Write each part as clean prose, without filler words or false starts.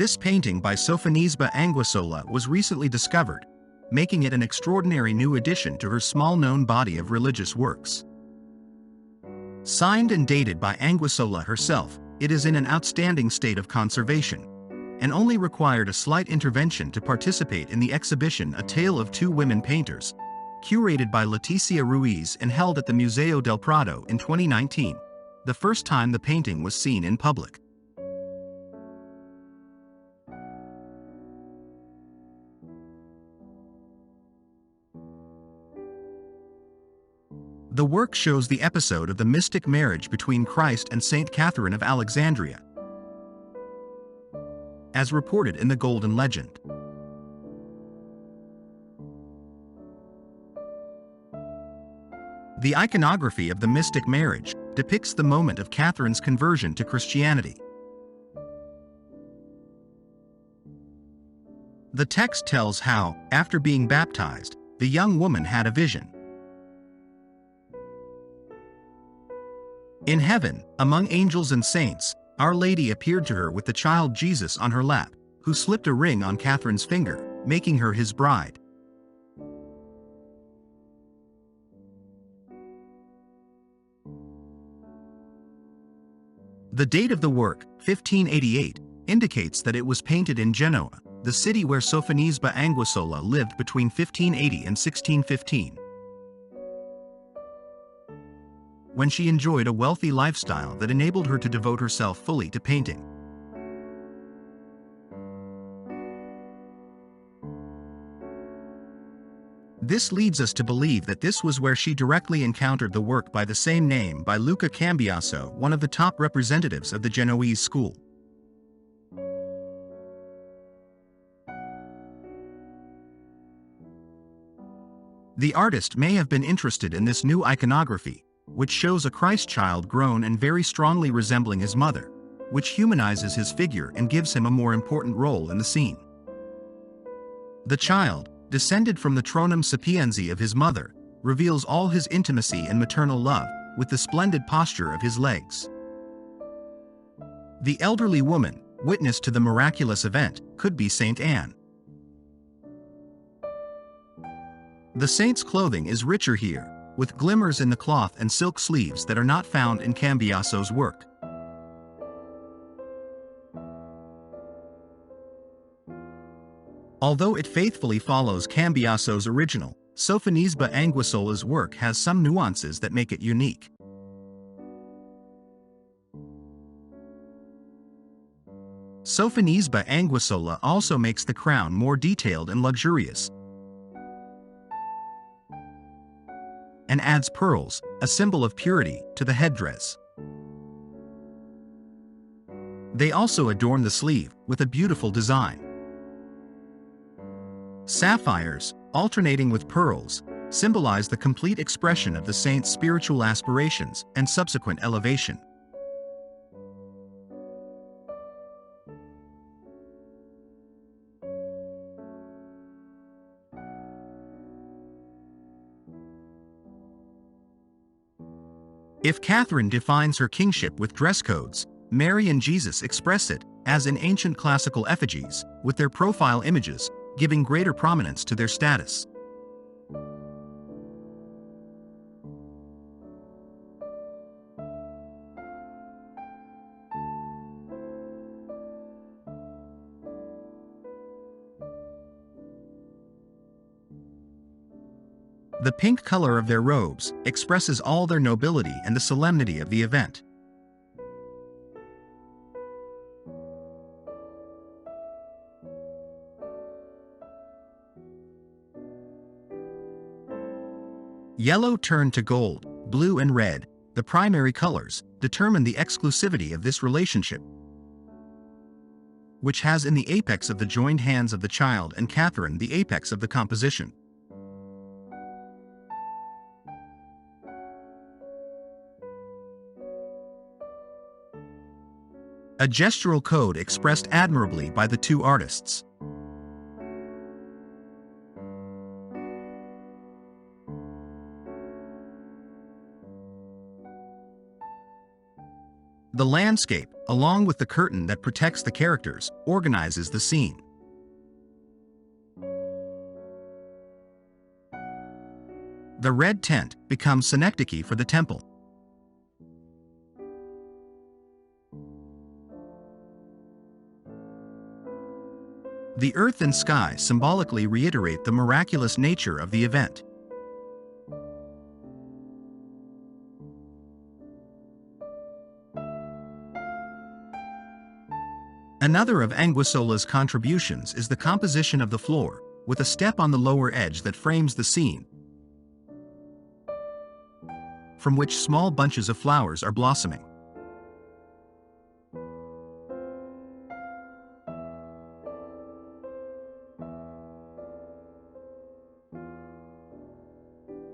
This painting by Sofonisba Anguissola was recently discovered, making it an extraordinary new addition to her small-known body of religious works. Signed and dated by Anguissola herself, it is in an outstanding state of conservation, and only required a slight intervention to participate in the exhibition A Tale of Two Women Painters, curated by Leticia Ruiz and held at the Museo del Prado in 2019, the first time the painting was seen in public. The work shows the episode of the mystic marriage between Christ and Saint Catherine of Alexandria, as reported in the Golden Legend. The iconography of the mystic marriage depicts the moment of Catherine's conversion to Christianity. The text tells how, after being baptized, the young woman had a vision. In heaven, among angels and saints, Our Lady appeared to her with the child Jesus on her lap, who slipped a ring on Catherine's finger, making her his bride. The date of the work, 1588, indicates that it was painted in Genoa, the city where Sofonisba Anguissola lived between 1580 and 1615, when she enjoyed a wealthy lifestyle that enabled her to devote herself fully to painting. This leads us to believe that this was where she directly encountered the work by the same name by Luca Cambiaso, one of the top representatives of the Genoese school. The artist may have been interested in this new iconography, which shows a Christ child grown and very strongly resembling his mother, which humanizes his figure and gives him a more important role in the scene. The child, descended from the tronum sapiensi of his mother, reveals all his intimacy and maternal love, with the splendid posture of his legs. The elderly woman, witness to the miraculous event, could be Saint Anne. The saint's clothing is richer here, with glimmers in the cloth and silk sleeves that are not found in Cambiaso's work. Although it faithfully follows Cambiaso's original, Sofonisba Anguissola's work has some nuances that make it unique. Sofonisba Anguissola also makes the crown more detailed and luxurious, and adds pearls, a symbol of purity, to the headdress. They also adorn the sleeve with a beautiful design. Sapphires, alternating with pearls, symbolize the complete expression of the saint's spiritual aspirations and subsequent elevation. If Catherine defines her kingship with dress codes, Mary and Jesus express it, as in ancient classical effigies, with their profile images, giving greater prominence to their status. The pink color of their robes expresses all their nobility and the solemnity of the event. Yellow turned to gold, blue and red, the primary colors, determine the exclusivity of this relationship, which has in the apex of the joined hands of the child and Catherine the apex of the composition. A gestural code expressed admirably by the two artists. The landscape, along with the curtain that protects the characters, organizes the scene. The red tent becomes synecdoche for the temple. The earth and sky symbolically reiterate the miraculous nature of the event. Another of Anguissola's contributions is the composition of the floor, with a step on the lower edge that frames the scene, from which small bunches of flowers are blossoming.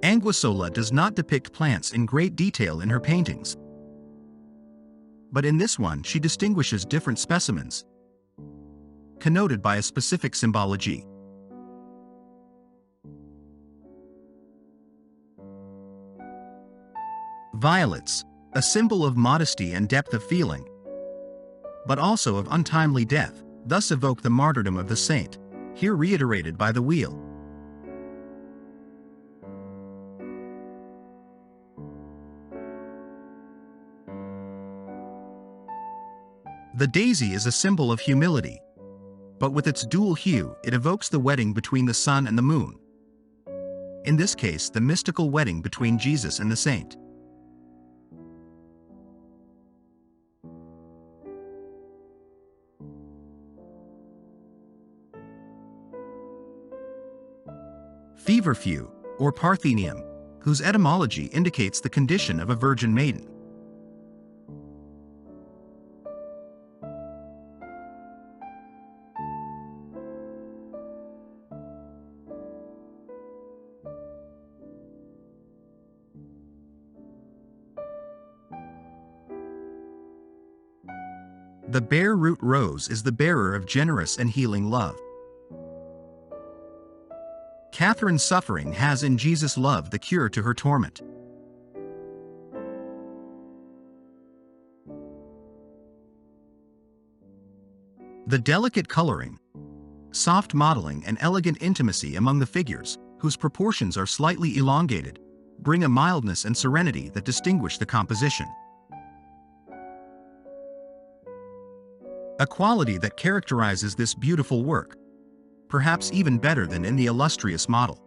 Anguissola does not depict plants in great detail in her paintings, but in this one she distinguishes different specimens, connoted by a specific symbology. Violets, a symbol of modesty and depth of feeling, but also of untimely death, thus evoke the martyrdom of the saint, here reiterated by the wheel. The daisy is a symbol of humility, but with its dual hue it evokes the wedding between the sun and the moon. In this case, the mystical wedding between Jesus and the saint. Feverfew, or Parthenium, whose etymology indicates the condition of a virgin maiden. The bare root rose is the bearer of generous and healing love. Catherine's suffering has in Jesus' love the cure to her torment. The delicate coloring, soft modeling, and elegant intimacy among the figures, whose proportions are slightly elongated, bring a mildness and serenity that distinguish the composition. A quality that characterizes this beautiful work, perhaps even better than in the illustrious model.